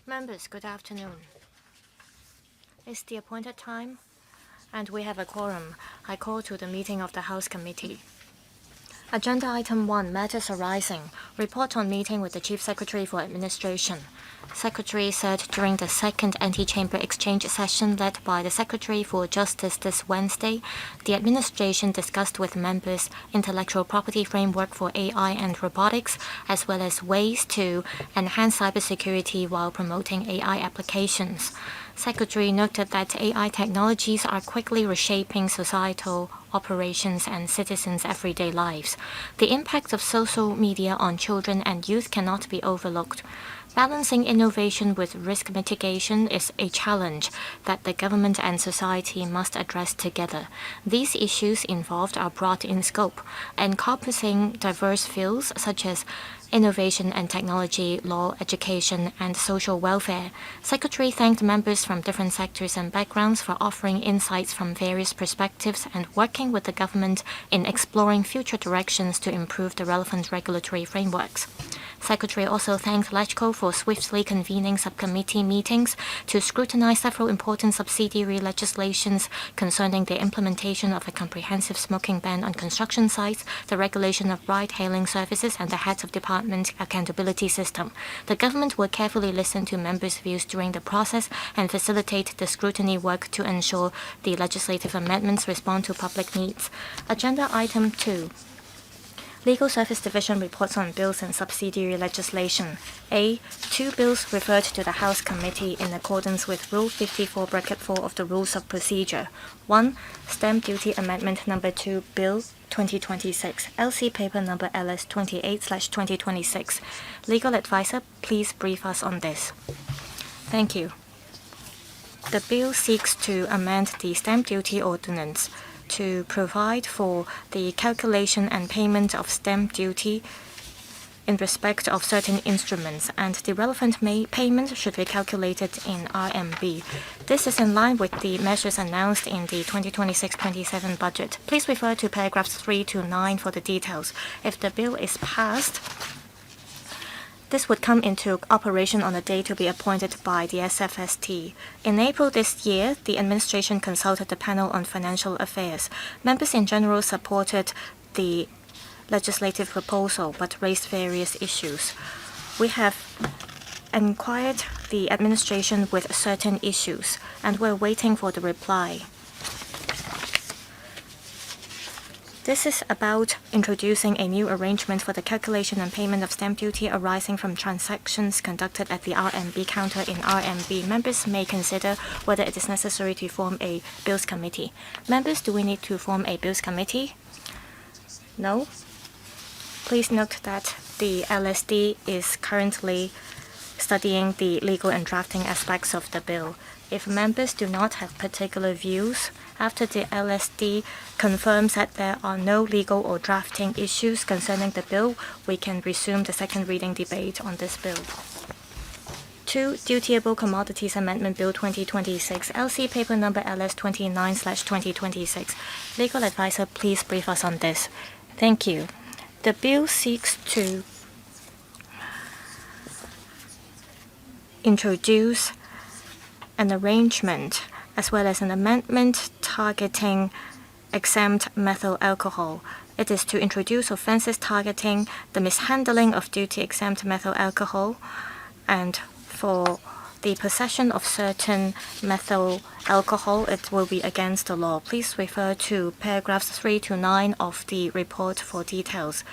Members, good afternoon. It's the appointed time, and we have a quorum. I call to the meeting of the House Committee. Agenda Item 1, Matters Arising. Report on meeting with the Chief Secretary for Administration. Secretary said during the second anti-chamber exchange session led by the Secretary for Justice this Wednesday, the administration discussed with members intellectual property framework for AI and robotics, as well as ways to enhance cybersecurity while promoting AI applications. Secretary noted that AI technologies are quickly reshaping societal operations and citizens' everyday lives. The impact of social media on children and youth cannot be overlooked. Balancing innovation with risk mitigation is a challenge that the government and society must address together. These issues involved are broad in scope, encompassing diverse fields such as innovation and technology, law, education, and social welfare. Secretary thanked members from different sectors and backgrounds for offering insights from various perspectives and working with the government in exploring future directions to improve the relevant regulatory frameworks. Secretary also thanked LegCo for swiftly convening subcommittee meetings to scrutinize several important subsidiary legislations concerning the implementation of a comprehensive smoking ban on construction sites, the regulation of ride-hailing services, and the heads of department accountability system. The government will carefully listen to members' views during the process and facilitate the scrutiny work to ensure the legislative amendments respond to public needs. Agenda Item 2. Legal Service Division reports on bills and subsidiary legislation. A. 2 bills referred to the House Committee in accordance with Rule 54(4) of the Rules of Procedure. 1. Stamp Duty Amendment No. 2, Bill 2026, LC Paper No. LS 28/2026. Legal Advisor, please brief us on this. Thank you. The bill seeks to amend the Stamp Duty Ordinance to provide for the calculation and payment of stamp duty in respect of certain instruments, and the relevant payment should be calculated in RMB. This is in line with the measures announced in the 2026-27 budget. Please refer to paragraphs 3 to 9 for the details. If the bill is passed, this would come into operation on the day to be appointed by the SFST. In April this year, the administration consulted the panel on financial affairs. Members in general supported the legislative proposal but raised various issues. We have inquired the administration with certain issues, and we're waiting for the reply. This is about introducing a new arrangement for the calculation and payment of stamp duty arising from transactions conducted at the RMB counter in RMB. Members may consider whether it is necessary to form a bills committee. Members, do we need to form a bills committee? No? Please note that the LSD is currently studying the legal and drafting aspects of the bill. If members do not have particular views, after the LSD confirms that there are no legal or drafting issues concerning the bill, we can resume the second reading debate on this bill. 2. Dutiable Commodities Amendment Bill 2026, LC Paper No. LS 29/2026. Legal Advisor, please brief us on this. Thank you. The bill seeks to introduce an arrangement as well as an amendment targeting exempt methyl alcohol. It is to introduce offenses targeting the mishandling of duty-exempt methyl alcohol, and for the possession of certain methyl alcohol, it will be against the law. Please refer to paragraphs 3 to 9 of the report for details.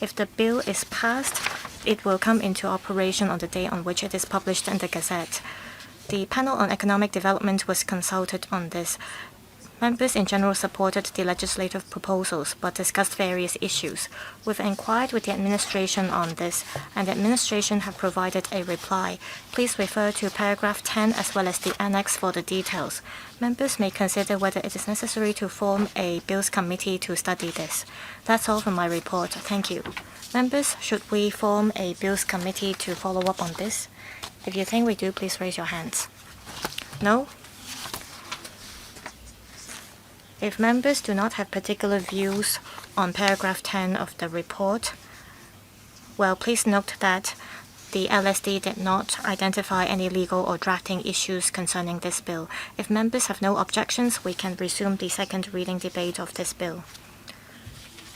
If the bill is passed, it will come into operation on the day on which it is published in the Gazette. The panel on economic development was consulted on this. Members in general supported the legislative proposals but discussed various issues. We've inquired with the administration on this, and the administration have provided a reply. Please refer to paragraph 10 as well as the annex for the details. Members may consider whether it is necessary to form a bills committee to study this. That's all from my report. Thank you. Members, should we form a bills committee to follow up on this? If you think we do, please raise your hands. No? If members do not have particular views on paragraph 10 of the report, well, please note that the LSD did not identify any legal or drafting issues concerning this bill. If members have no objections, we can resume the second reading debate of this bill.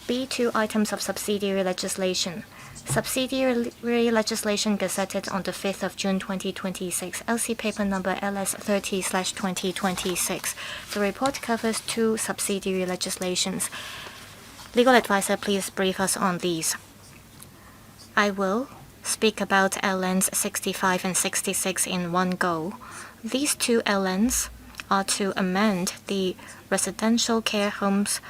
B2 items of subsidiary legislation. Subsidiary legislation gazetted on the 5th of June 2026, LC paper number LS30/2026. The report covers 2 subsidiary legislations. Legal advisor, please brief us on these. I will speak about LNs 65 and 66 in one go. These 2 LNs are to amend the Residential Care Homes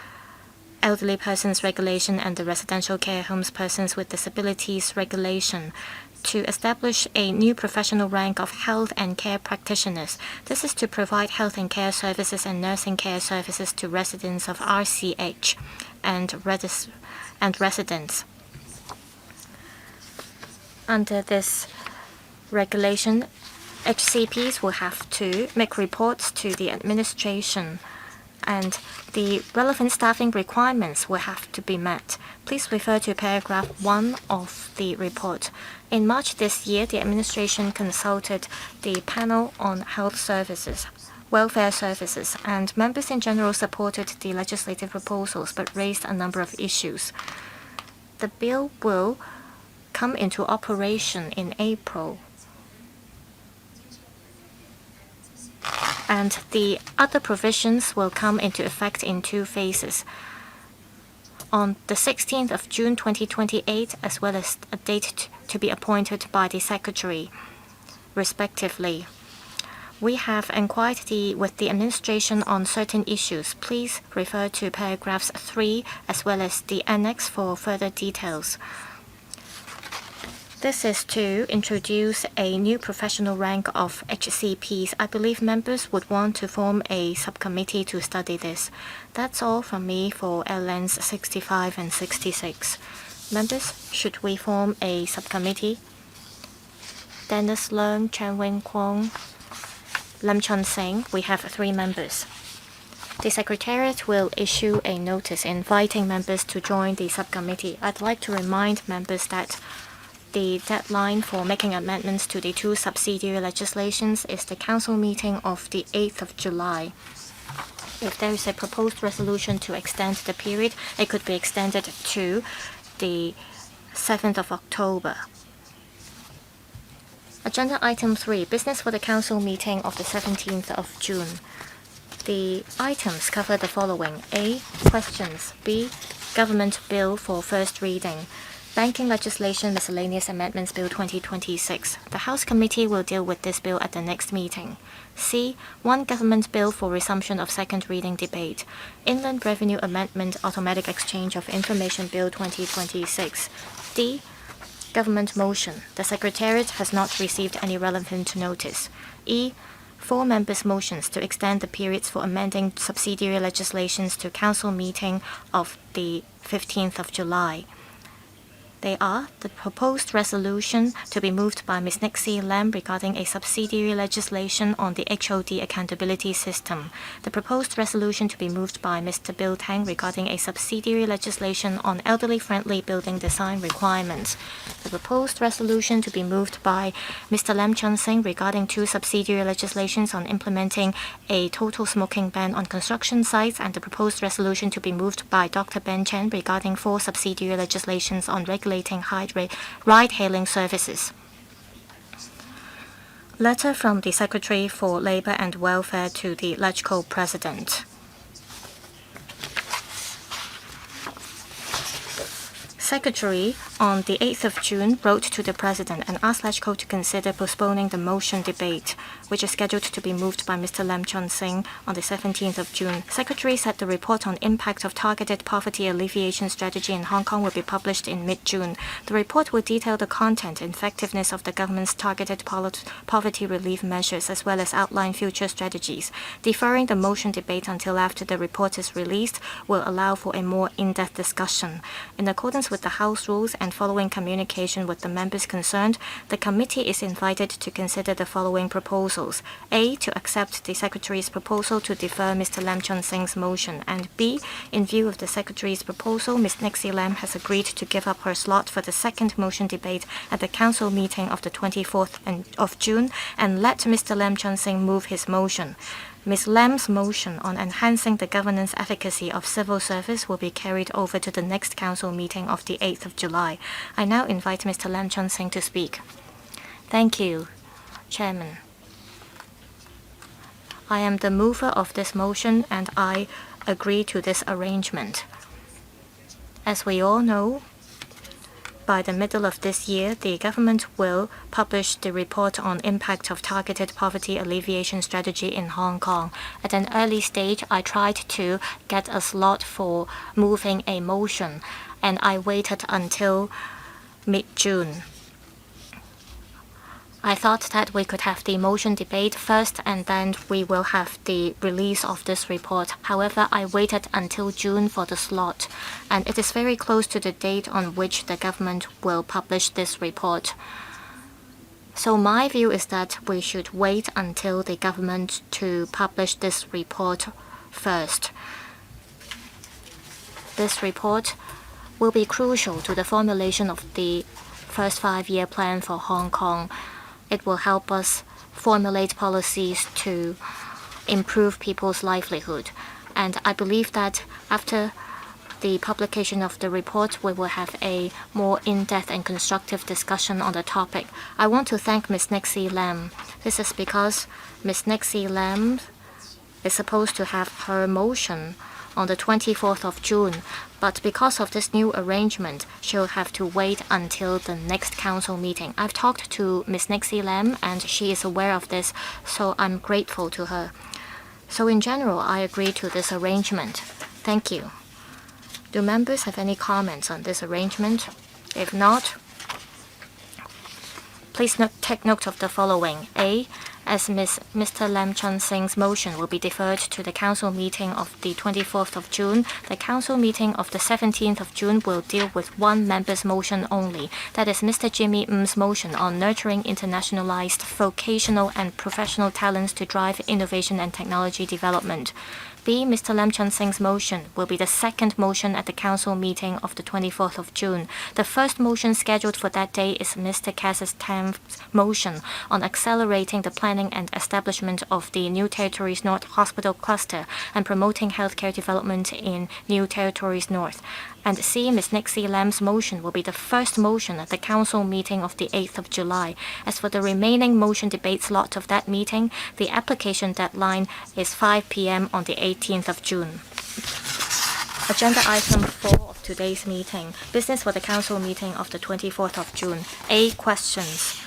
Elderly Persons Regulation and the Residential Care Homes Persons with Disabilities Regulation to establish a new professional rank of health and care practitioners. This is to provide health and care services and nursing care services to residents of RCH and residents. Under this regulation, HCPs will have to make reports to the administration, and the relevant staffing requirements will have to be met. Please refer to paragraph 1 of the report. In March this year, the administration consulted the panel on health services, welfare services, and members in general supported the legislative proposals but raised a number of issues. The bill will come into operation in April. And the other provisions will come into effect in 2 phases. On the 16th of June 2028, as well as a date to be appointed by the Secretary, respectively. We have inquired with the administration on certain issues. Please refer to paragraphs 3 as well as the annex for further details. This is to introduce a new professional rank of HCPs. I believe members would want to form a subcommittee to study this. That's all from me for LNs 65 and 66. Members, should we form a subcommittee? Dennis Leung, Chen Wing Kwong, Lam Chun Sing. We have 3 members. The Secretariat will issue a notice inviting members to join the subcommittee. I'd like to remind members that the deadline for making amendments to the 2 subsidiary legislations is the Council meeting of the 8th of July. If there is a proposed resolution to extend the period, it could be extended to the 7th of October. Agenda item 3, business for the Council meeting of the 17th of June. The items cover the following: A. Questions. B. Government Bill for first reading. Banking Legislation Miscellaneous Amendments Bill 2026. The House Committee will deal with this bill at the next meeting. C. One Government Bill for resumption of second reading debate. Inland Revenue Amendment Automatic Exchange of Information Bill 2026. D. Government Motion. The Secretariat has not received any relevant notice. E. 4 members' motions to extend the periods for amending subsidiary legislations to Council meeting of the 15th of July. They are the proposed resolution to be moved by Ms. Nixie Lam regarding a subsidiary legislation on the HOD accountability system, the proposed resolution to be moved by Mr. Bill Tang regarding a subsidiary legislation on elderly-friendly building design requirements, the proposed resolution to be moved by Mr. Lam Chun Sing regarding 2 subsidiary legislations on implementing a total smoking ban on construction sites, and the proposed resolution to be moved by Dr. Ben Chen regarding 4 subsidiary legislations on regulating ride-hailing services. Letter from the Secretary for Labour and Welfare to the LegCo President. Secretary, on the 8th of June, wrote to the President and asked LegCo to consider postponing the motion debate, which is scheduled to be moved by Mr. Lam Chun Sing on the 17th of June. Secretary said the report on impact of targeted poverty alleviation strategy in Hong Kong will be published in mid-June. The report will detail the content and effectiveness of the government's targeted poverty relief measures, as well as outline future strategies. Deferring the motion debate until after the report is released will allow for a more in-depth discussion. In accordance with with the House rules and following communication with the members concerned, the committee is invited to consider the following proposals. A. To accept the Secretary's proposal to defer Mr. Lam Chun Sing's motion. And B. In view of the Secretary's proposal, Ms. Nixie Lam has agreed to give up her slot for the second motion debate at the Council meeting of the 24th of June and let Mr. Lam Chun Sing move his motion. Ms. Lam's motion on enhancing the governance efficacy of civil service will be carried over to the next council meeting of the 8th of July. I now invite Mr. Lam Chun Sing to speak. Thank you, Chairman. I am the mover of this motion and I agree to this arrangement. As we all know, by the middle of this year, the government will publish the report on impact of targeted poverty alleviation strategy in Hong Kong. At an early stage, I tried to get a slot for moving a motion, and I waited until mid-June. I thought that we could have the motion debate first and then we will have the release of this report. However, I waited until June for the slot, and it is very close to the date on which the government will publish this report. So my view is that we should wait until the government to publish this report first. This report will be crucial to the formulation of the first 5-year plan for Hong Kong. It will help us formulate policies to improve people's livelihood. And I believe that after the publication of the report, we will have a more in-depth and constructive discussion on the topic. I want to thank Ms. Nixie Lam. This is because Ms. Nixie Lam is supposed to have her motion on the 24th of June, but because of this new arrangement, she'll have to wait until the next council meeting. I've talked to Ms. Nixie Lam and she is aware of this, so I'm grateful to her. So in general, I agree to this arrangement. Thank you. Do members have any comments on this arrangement? If not, please take note of the following. A. As Mr. Lam Chun Sing's motion will be deferred to the council meeting of the 24th of June, the council meeting of the 17th of June will deal with one member's motion only. That is Mr. Jimmy Ng's motion on nurturing internationalized vocational and professional talents to drive innovation and technology development. B. Mr. Lam Chun Sing's motion will be the second motion at the council meeting of the 24th of June. The first motion scheduled for that day is Mr. Cass's 10th motion on accelerating the planning and establishment of the New Territories North Hospital Cluster and promoting healthcare development in New Territories North. And C. Ms. Nixie Lam's motion will be the first motion at the council meeting of the 8th of July. As for the remaining motion debate slot of that meeting, the application deadline is 5 p.m. on the 18th of June. Agenda item 4 of today's meeting, business for the council meeting of the 24th of June. A. Questions.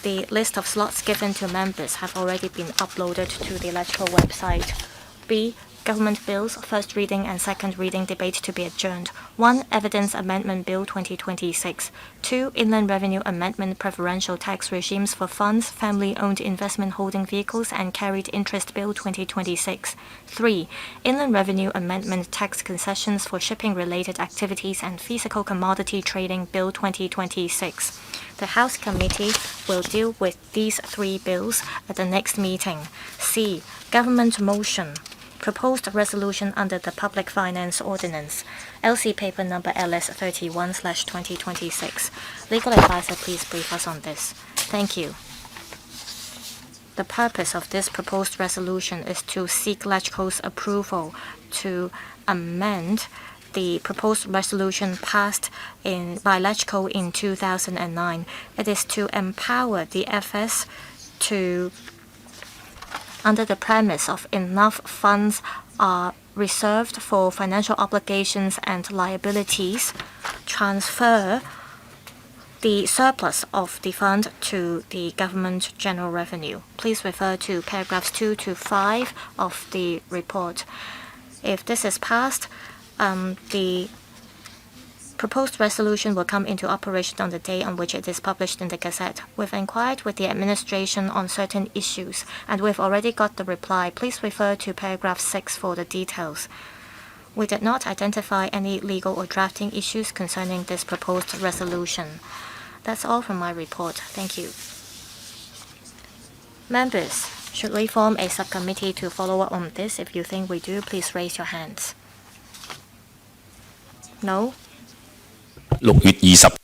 The list of slots given to members have already been uploaded to the electoral website. B. Government bills, first reading and second reading debate to be adjourned. 1. Evidence Amendment Bill 2026. 2. Inland Revenue Amendment Preferential Tax Regimes for Funds, Family-Owned Investment Holding Vehicles and Carried Interest Bill 2026. 3. Inland Revenue Amendment Tax Concessions for Shipping-Related Activities and Physical Commodity Trading Bill 2026. The House Committee will deal with these 3 bills at the next meeting. C. Government motion. Proposed resolution under the Public Finance Ordinance, LC paper number LS31/2026. Legal advisor, please brief us on this. Thank you. The purpose of this proposed resolution is to seek LegCo's approval to amend the proposed resolution passed by LegCo in 2009. It is to empower the FS to, under the premise of enough funds are reserved for financial obligations and liabilities, transfer the surplus of the fund to the government general revenue. Please refer to paragraphs 2 to 5 of the report. If this is passed, the proposed resolution will come into operation on the day on which it is published in the Gazette. We've inquired with the administration on certain issues, and we've already got the reply. Please refer to paragraph 6 for the details. We did not identify any legal or drafting issues concerning this proposed resolution. That's all from my report. Thank you. Members, should we form a subcommittee to follow up on this? If you think we do, please raise your hands. No? 6月20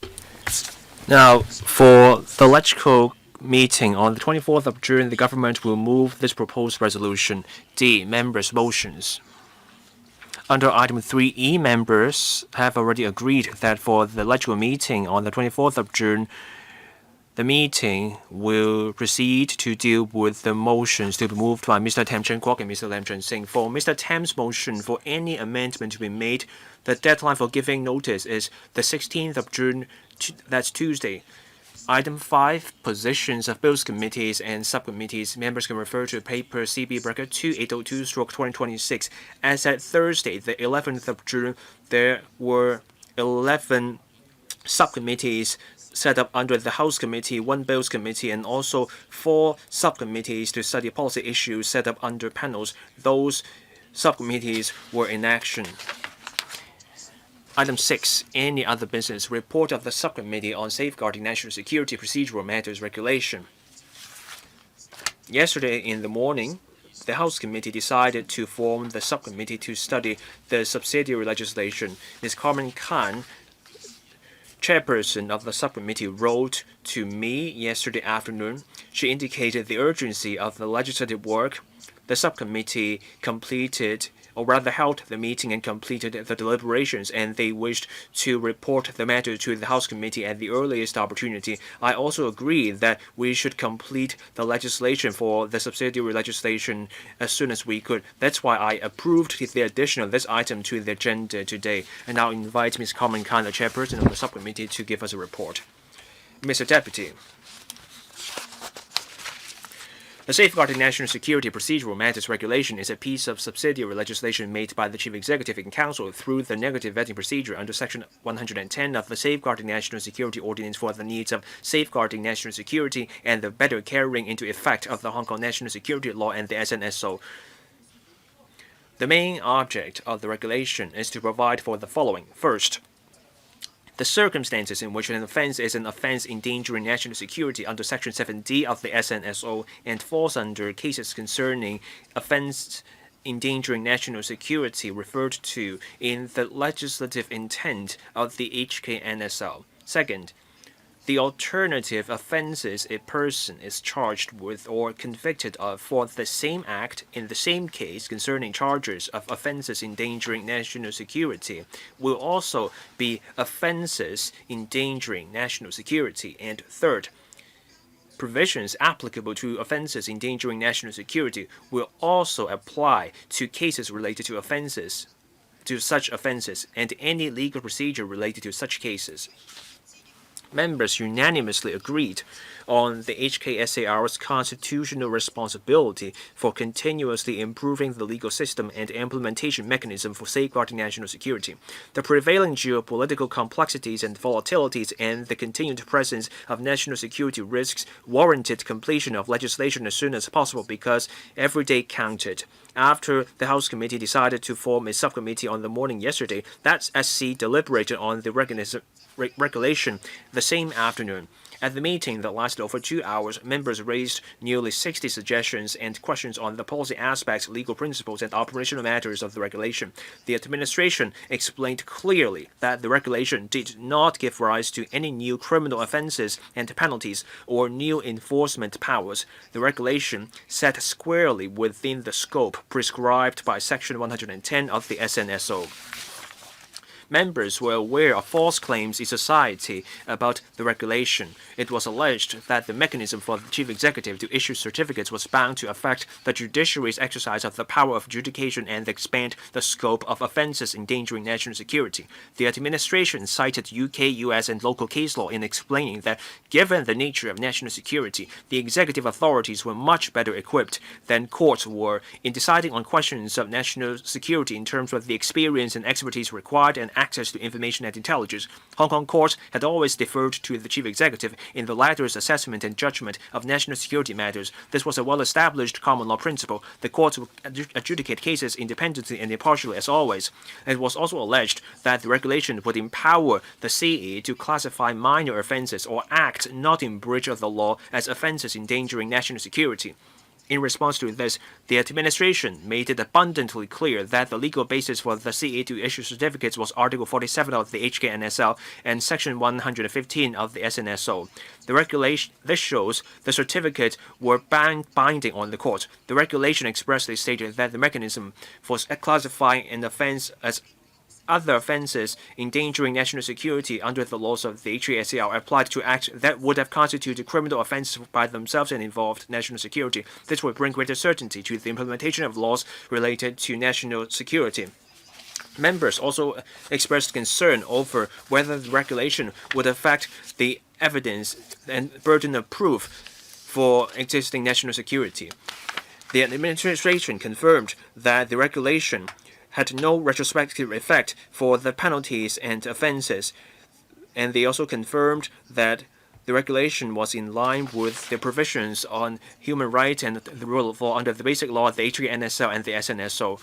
Now, for the electrical meeting on the 24th of June, the government will move this proposed resolution. D. Members' motions. Under item 3E, members have already agreed that for the electrical meeting on the 24th of June, the meeting will proceed to deal with the motions to be moved by Mr. Tam Chen Kwok and Mr. Lam Chun Sing. For Mr. Tam's motion, for any amendment to be made, the deadline for giving notice is the 16th of June, that's Tuesday. Item 5, positions of both committees and subcommittees. Members can refer to paper CB bracket 2802/2026. As at Thursday, the 11th of June, there were 11 subcommittees set up under the House Committee, 1 Bills Committee, and also 4 subcommittees to study policy issues set up under panels. Those subcommittees were in action. Item 6, any other business. Report of the Subcommittee on Safeguarding National Security Procedural Matters Regulation. Yesterday in the morning, the House Committee decided to form the subcommittee to study the subsidiary legislation. Ms. Carmen Khan, chairperson of the subcommittee, wrote to me yesterday afternoon. She indicated the urgency of the legislative work. The subcommittee held the meeting and completed the deliberations, and they wished to report the matter to the House Committee at the earliest opportunity. I also agree that we should complete the legislation for the subsidiary legislation as soon as we could. That's why I approved the addition of this item to the agenda today. And now invite Ms. Carmen Khan, the chairperson of the subcommittee, to give us a report. Mr. Deputy. The Safeguarding National Security Procedural Matters Regulation is a piece of subsidiary legislation made by the Chief Executive in Council through the negative vetting procedure under Section 110 of the Safeguarding National Security Ordinance for the needs of safeguarding national security and the better carrying into effect of the Hong Kong National Security Law and the SNSO. The main object of the regulation is to provide for the following. First, the circumstances in which an offense is an offense endangering national security under Section 7D of the SNSO and falls under cases concerning offense endangering national security referred to in the legislative intent of the HKNSL. Second, the alternative offenses a person is charged with or convicted of for the same act in the same case concerning charges of offenses endangering national security will also be offenses endangering national security. And third, provisions applicable to offenses endangering national security will also apply to cases related to such offenses and any legal procedure related to such cases. Members unanimously agreed on the HKSAR's constitutional responsibility for continuously improving the legal system and implementation mechanism for safeguarding national security. The prevailing geopolitical complexities and volatilities and the continued presence of national security risks warranted completion of legislation as soon as possible because every day counted. After the House Committee decided to form a subcommittee on the morning yesterday, that SC deliberated on the regulation the same afternoon. At the meeting that lasted over 2 hours, members raised nearly 60 suggestions and questions on the policy aspects, legal principles, and operational matters of the regulation. The administration explained clearly that the regulation did not give rise to any new criminal offenses and penalties or new enforcement powers. The regulation sat squarely within the scope prescribed by Section 110 of the SNSO. Members were aware of false claims in society about the regulation. It was alleged that the mechanism for the Chief Executive to issue certificates was bound to affect the judiciary's exercise of the power of adjudication and expand the scope of offences endangering national security. The administration cited UK, US, and local case law in explaining that given the nature of national security, the executive authorities were much better equipped than courts were in deciding on questions of national security in terms of the experience and expertise required and access to information and intelligence. Hong Kong courts had always deferred to the chief executive in the latter's assessment and judgment of national security matters. This was a well-established common law principle. The courts would adjudicate cases independently and impartially as always. It was also alleged that the regulation would empower the CE to classify minor offences or acts not in breach of the law as offences endangering national security. In response to this, the administration made it abundantly clear that the legal basis for the CE to issue certificates was Article 47 of the HKNSL and Section 115 of the SNSO. This shows the certificates were binding on the court. The regulation expressly stated that the mechanism for classifying an offence as other offences endangering national security under the laws of the HKSL applied to acts that would have constituted criminal offences by themselves and involved national security. This would bring greater certainty to the implementation of laws related to national security. Members also expressed concern over whether the regulation would affect the evidence and burden of proof for existing national security. The administration confirmed that the regulation had no retrospective effect for the penalties and offences, and they also confirmed that the regulation was in line with the provisions on human rights and the rule of law under the basic law of the HKNSL and the SNSO.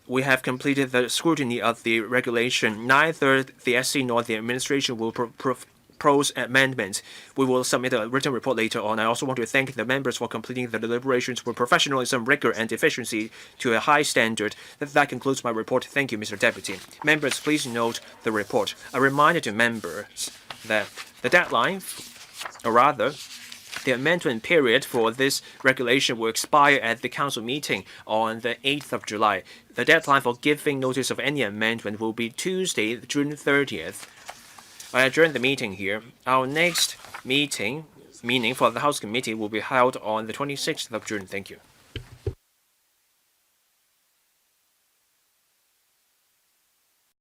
We have completed the scrutiny of the regulation. Neither the SC nor the administration will propose amendments. We will submit a written report later on. I also want to thank the members for completing the deliberations with professionalism, rigor, and efficiency to a high standard. That concludes my report. Thank you, Mr. Deputy. Members, please note the report. A reminder to members that the deadline, or rather, the amendment period for this regulation will expire at the council meeting on the 8th of July. The deadline for giving notice of any amendment will be Tuesday, June 30th. I adjourn the meeting here. Our next meeting for the House Committee will be held on the 26th of June. Thank you.